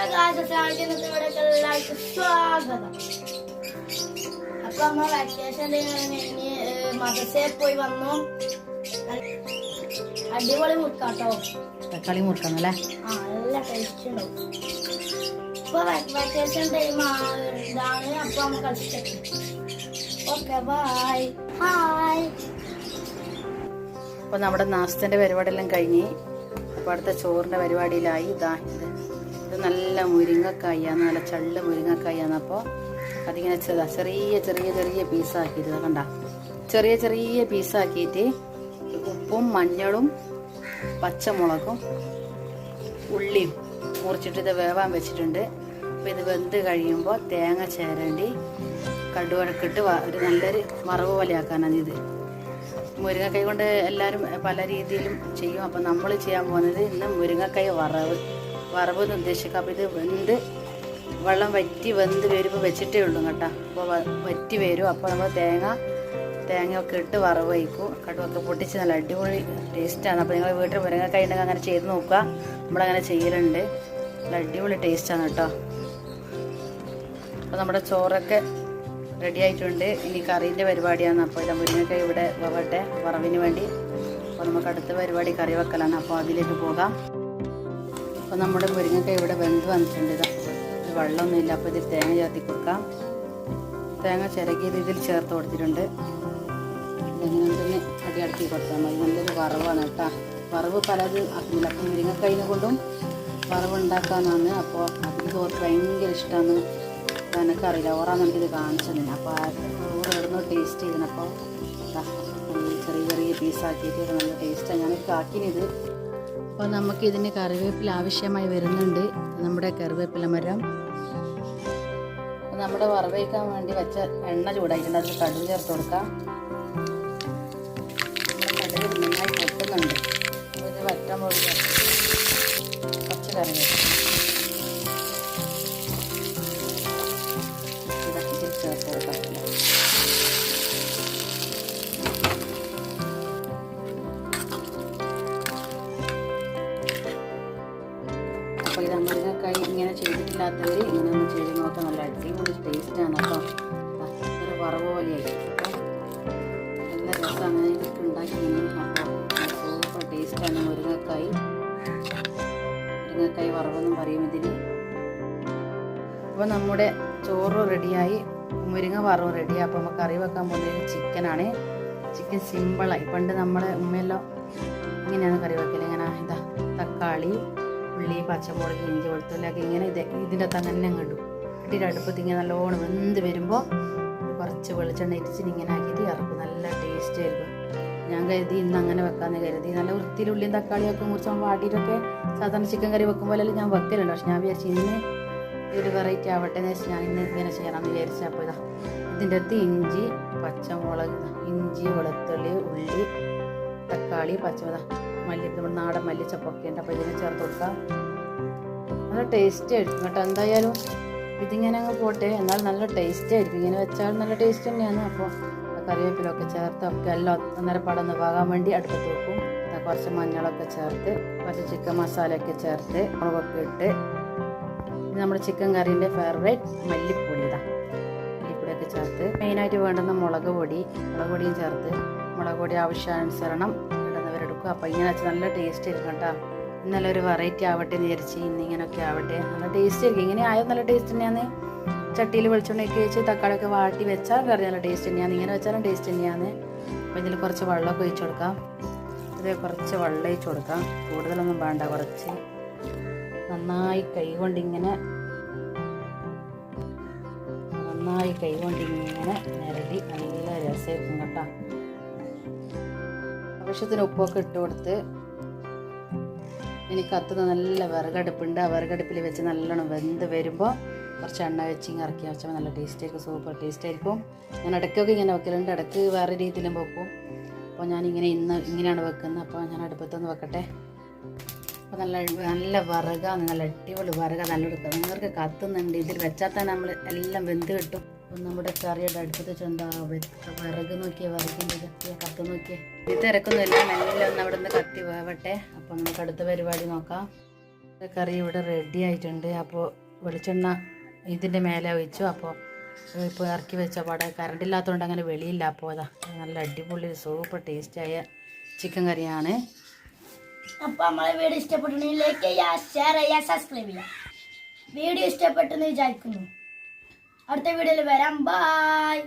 എല്ലാവർക്കും സ്വാഗതം. അപ്പൊ നമ്മ വെക്കേഷൻ മദ്രസയിൽ പോയി വന്നു. അടിപൊളി മുറുക്കാട്ടോ, തക്കാളി മുറുക്കാണല്ലേ. നല്ല ടേസ്റ്റ് ഉണ്ടാവും. ഇപ്പൊ വെക്കേഷൻ ടൈം ഇതാണ്. അപ്പൊ നമ്മ കളിച്ചിട്ട് ഓക്കെ ബൈ. ഹായ്. അപ്പോൾ നമ്മുടെ നാസ്തൻ്റെ പരിപാടിയെല്ലാം കഴിഞ്ഞ് അപ്പോൾ അടുത്ത ചോറിൻ്റെ പരിപാടിയിലായി. ഇത് നല്ല മുരിങ്ങക്കായാണ്, നല്ല ചള്ള മുരിങ്ങക്കായാണ്. അപ്പോൾ അതിങ്ങനെ ചെറിയ ചെറിയ ചെറിയ പീസാക്കിയിട്ട് കണ്ട, ചെറിയ ചെറിയ പീസാക്കിയിട്ട് ഉപ്പും മഞ്ഞളും പച്ചമുളകും ഉള്ളിയും മുറിച്ചിട്ട് ഇത് വേവാൻ വെച്ചിട്ടുണ്ട്. അപ്പോൾ ഇത് വെന്ത് കഴിയുമ്പോൾ തേങ്ങ ചേരണ്ടി കടുവടക്കിട്ട് ഒരു നല്ലൊരു വറവ് പോലെ ആക്കാനാണ് ഇത്. മുരിങ്ങക്കായ കൊണ്ട് എല്ലാവരും പല രീതിയിലും ചെയ്യും. അപ്പോൾ നമ്മൾ ചെയ്യാൻ പോകുന്നത് ഇന്ന് മുരിങ്ങക്കായ വറവ് എന്ന് ഉദ്ദേശിക്കുക. അപ്പോൾ ഇത് വെള്ളം വറ്റി വെന്ത് വരുമ്പോൾ വെച്ചിട്ടേ ഉള്ളൂ കേട്ടോ. അപ്പോൾ വറ്റി വരും. അപ്പോൾ നമ്മൾ തേങ്ങയൊക്കെ ഇട്ട് വറവ് വയ്ക്കും. കടുവൊക്കെ പൊട്ടിച്ച് നല്ല അടിപൊളി ടേസ്റ്റാണ്. അപ്പോൾ നിങ്ങൾ വീട്ടിൽ മുരിങ്ങക്കായ ഉണ്ടെങ്കിൽ അങ്ങനെ ചെയ്ത് നോക്കുക. നമ്മളങ്ങനെ ചെയ്യലുണ്ട്. നല്ല അടിപൊളി ടേസ്റ്റാണ് കേട്ടോ. അപ്പോൾ നമ്മുടെ ചോറൊക്കെ റെഡി ആയിട്ടുണ്ട്. ഇനി കറീൻ്റെ പരിപാടിയാണ്. അപ്പോൾ ഇത് മുരിങ്ങക്കായ ഇവിടെ വവട്ടെ വറവിന് വേണ്ടി. അപ്പോൾ നമുക്ക് അടുത്ത പരിപാടി കറി വെക്കലാണ്. അപ്പോൾ അതിലേക്ക് പോകാം. അപ്പോൾ നമ്മുടെ മുരിങ്ങക്കായ ഇവിടെ വെന്ത് വന്നിട്ടുണ്ട്. ഇത് വെള്ളമൊന്നുമില്ല. അപ്പോൾ ഇതിൽ തേങ്ങ ചേർത്തി കൊടുക്കാം. തേങ്ങ ചിരകിയത് ഇതിൽ ചേർത്ത് കൊടുത്തിട്ടുണ്ട്. ഇങ്ങനെ തന്നെ അടിയടക്കി കൊടുത്താൽ മതി. നല്ലൊരു വറവാണ് കേട്ടോ. വറവ് പലതും ആക്കുന്നില്ല. അപ്പോൾ മുരിങ്ങക്കായിനെ കൊണ്ടും വറവ് ഉണ്ടാക്കാമെന്നാണ്. അപ്പോൾ അതിന് തോർക്ക് ഭയങ്കര ഇഷ്ടമാണ്. എനിക്കറിയില്ല, ഓറാന്ന് എനിക്കിത് കാണിച്ചതിന്. അപ്പോൾ ഓരോന്ന് ടേസ്റ്റ് ചെയ്തിന്. അപ്പോൾ ചെറിയ ചെറിയ പീസാക്കിയിട്ട് നല്ല ടേസ്റ്റാണ്. ഞാനൊക്കെ ആക്കിനിത്. അപ്പോൾ നമുക്കിതിന് കറിവേപ്പില ആവശ്യമായി വരുന്നുണ്ട്. നമ്മുടെ കറിവേപ്പില മരം. നമ്മുടെ വറവയ്ക്കാൻ വേണ്ടി വെച്ച എണ്ണ ചൂടായിട്ടുണ്ട്. അതിൽ കടുക് ചേർത്ത് കൊടുക്കാം. കടുക് നന്നായി പൊട്ടുന്നുണ്ട്. ഇത് വറ്റാൻ പോയി കുറച്ച് കറിവേപ്പില ചേർത്ത് കൊടുക്കാം. അപ്പോൾ ഇത് മുരിങ്ങക്കായി ഇങ്ങനെ ചെയ്തിട്ടില്ലാത്തവർ ഇങ്ങനെ ഒന്ന് ചെയ്ത് നോക്കാം. നല്ല അടിപൊളി ടേസ്റ്റാണ്. അപ്പോൾ ഒരു വറവ് പോലെയായി. അപ്പോൾ നല്ല രസമാണ് ഇതൊക്കെ ഉണ്ടാക്കി. അപ്പോൾ സൂപ്പർ ടേസ്റ്റാണ് മുരിങ്ങക്കായി വറവെന്നും പറയും ഇതിന്. അപ്പോൾ നമ്മുടെ ചോറ് റെഡിയായി, മുരിങ്ങ വറവ് റെഡിയായി. അപ്പോൾ നമുക്ക് കറി വെക്കാൻ പോകുന്നത് ചിക്കനാണ്. ചിക്കൻ സിമ്പിളായി. പണ്ട് നമ്മളെ ഉമ്മയെല്ലാം ഇങ്ങനെയാണ് കറി വെക്കൽ. ഇങ്ങനെ തക്കാളി, ഉള്ളി, പച്ചമുളക്, ഇഞ്ചി, വെളുത്തുള്ളിയൊക്കെ ഇങ്ങനെ ഇതിൻ്റെ അകത്ത് അങ്ങനെ ഇടും. ഇട്ടിട്ട് അടുപ്പത്ത് ഇങ്ങനെ നല്ലോണം വെന്ത് വരുമ്പോൾ കുറച്ച് വെളിച്ചെണ്ണ ഇരിച്ചിട്ട് ഇങ്ങനെ ആക്കിയിട്ട് ഇറക്കും. നല്ല ടേസ്റ്റ് ആയിരിക്കും. ഞാൻ കരുതി ഇന്ന് അങ്ങനെ വെക്കാമെന്ന് കരുതി. നല്ല വൃത്തിയിൽ ഉള്ളിയും തക്കാളിയൊക്കെ മുറിച്ച് വാട്ടിയിട്ടൊക്കെ സാധാരണ ചിക്കൻ കറി വെക്കുമ്പോഴല്ലേ ഞാൻ വെക്കലുണ്ട്. പക്ഷെ ഞാൻ വിചാരിച്ചു ഇന്ന് ഒരു വെറൈറ്റി ആവട്ടെ എന്ന് വെച്ചാൽ ഞാൻ ഇന്ന് ഇങ്ങനെ ചെയ്യണമെന്ന് വിചാരിച്ചു. അപ്പോൾ ഇതിൻ്റെ അകത്ത് ഇഞ്ചി, പച്ചമുളക്, ഇഞ്ചി, വെളുത്തുള്ളി, ഉള്ളി, തക്കാളി, പച്ചമുളക്, മല്ലി, നമ്മുടെ നാടൻ മല്ലിച്ചപ്പൊക്കെ ഉണ്ട്. അപ്പോൾ ഇതിനെ ചേർത്ത് കൊടുക്കാം. നല്ല ടേസ്റ്റ് ആയിരിക്കും കേട്ടോ. എന്തായാലും ഇതിങ്ങനെ അങ്ങ് പോട്ടെ, എന്നാൽ നല്ല ടേസ്റ്റ് ആയിരിക്കും. ഇങ്ങനെ വെച്ചാൽ നല്ല ടേസ്റ്റ് തന്നെയാണ്. അപ്പോൾ കറിവേപ്പിലൊക്കെ ചേർത്ത് ഒക്കെ എല്ലാം അന്നേരം പടന്ന് പാകാൻ വേണ്ടി അടുപ്പത്ത് വെക്കും. കുറച്ച് മഞ്ഞളൊക്കെ ചേർത്ത് കുറച്ച് ചിക്കൻ മസാലയൊക്കെ ചേർത്ത് മുളകൊക്കെ ഇട്ട് നമ്മുടെ ചിക്കൻ കറീൻ്റെ ഫേവറേറ്റ് മല്ലിപ്പൊടിയൊക്കെ ചേർത്ത് മെയിനായിട്ട് വേണ്ടുന്ന മുളക് പൊടിയും ചേർത്ത് മുളക് പൊടി ആവശ്യാനുസരണം ഇടുന്നവരെടുക്കും. അപ്പോൾ ഇങ്ങനെ വെച്ചാൽ നല്ല ടേസ്റ്റ് ആയിരിക്കും കേട്ടോ. ഇന്നലെ ഒരു വെറൈറ്റി ആവട്ടെ എന്ന് വിചാരിച്ച് ഇന്നിങ്ങനെയൊക്കെ ആവട്ടെ. നല്ല ടേസ്റ്റ് ആയിരിക്കും. ഇങ്ങനെ ആയോ നല്ല ടേസ്റ്റ് തന്നെയാണ്. ചട്ടിയിൽ വെളിച്ചെണ്ണയൊക്കെ വെച്ച് തക്കാളിയൊക്കെ വാട്ടി വെച്ചാൽ കറി നല്ല ടേസ്റ്റ് തന്നെയാണ്. ഇങ്ങനെ വെച്ചാലും ടേസ്റ്റ് തന്നെയാണ്. അപ്പോൾ ഇതിൽ കുറച്ച് വെള്ളമൊക്കെ ഒഴിച്ച് കൊടുക്കാം. ഇത് കുറച്ച് വെള്ളം ഒഴിച്ച് കൊടുക്കാം. കൂടുതലൊന്നും വേണ്ട, കുറച്ച് നന്നായി കൈകൊണ്ടിങ്ങനെ നിരടി നല്ല രസമായിരിക്കും കേട്ടോ. ആവശ്യത്തിന് ഉപ്പൊക്കെ ഇട്ട് കൊടുത്ത് ഇനി കത്തുന്ന നല്ല വിറകടുപ്പുണ്ട്. ആ വിറകടുപ്പിൽ വെച്ച് നല്ലോണം വെന്ത് വരുമ്പോൾ കുറച്ച് എണ്ണ വെച്ച് ഇങ്ങനെ ഇറക്കി വെച്ചാൽ നല്ല ടേസ്റ്റ് ആയിരിക്കും. സൂപ്പർ ടേസ്റ്റ് ആയിരിക്കും. ഞാൻ ഇടയ്ക്കൊക്കെ ഇങ്ങനെ വെക്കലുണ്ട്, ഇടയ്ക്ക് വേറെ രീതിയിലും വെക്കും. അപ്പോൾ ഞാനിങ്ങനെ ഇങ്ങനെയാണ് വെക്കുന്നത്. അപ്പോൾ ഞാൻ അടുപ്പത്തൊന്ന് വെക്കട്ടെ. അപ്പോൾ നല്ല വിറകാണ്, നല്ല അടിപൊളി വിറക നല്ല എടുക്കുക. നിങ്ങൾക്ക് കത്തുന്നുണ്ട്. ഇതിൽ വെച്ചാൽ തന്നെ നമ്മൾ എല്ലാം വെന്ത് കിട്ടും. അപ്പം നമ്മുടെ കറിയുടെ അടുപ്പത്ത് ചെന്താ വിറക് നോക്കിയേ, വിറകിൻ്റെ കത്ത് നോക്കിയേ. ഇത് തിരക്കൊന്നുമില്ല, നല്ല ഒന്ന് അവിടെ നിന്ന് കത്തി വേവട്ടെ. അപ്പം നമുക്ക് അടുത്ത പരിപാടി നോക്കാം. കറി ഇവിടെ റെഡി ആയിട്ടുണ്ട്. അപ്പോൾ വെളിച്ചെണ്ണ ഇതിൻ്റെ മേലെ ഒഴിച്ചു. അപ്പോൾ ഇപ്പോൾ ഇറക്കി വെച്ച പാടെ കറണ്ട് ഇല്ലാത്തതുകൊണ്ട് അങ്ങനെ വെളിയില്ല. അപ്പോൾ അതാ നല്ല അടിപൊളി സൂപ്പർ ടേസ്റ്റായ ചിക്കൻ കറിയാണ്. അപ്പോൾ നമ്മളെ വീഡിയോ ഇഷ്ടപ്പെട്ടിട്ടുണ്ടെങ്കിൽ ലൈക്ക് ചെയ്യുക, ഷെയർ ചെയ്യുക, സബ്സ്ക്രൈബ് ചെയ്യുക. വീഡിയോ ഇഷ്ടപ്പെട്ടെന്ന് വിചാരിക്കുന്നു. അടുത്ത വീഡിയോയിൽ വരാം. ബൈ.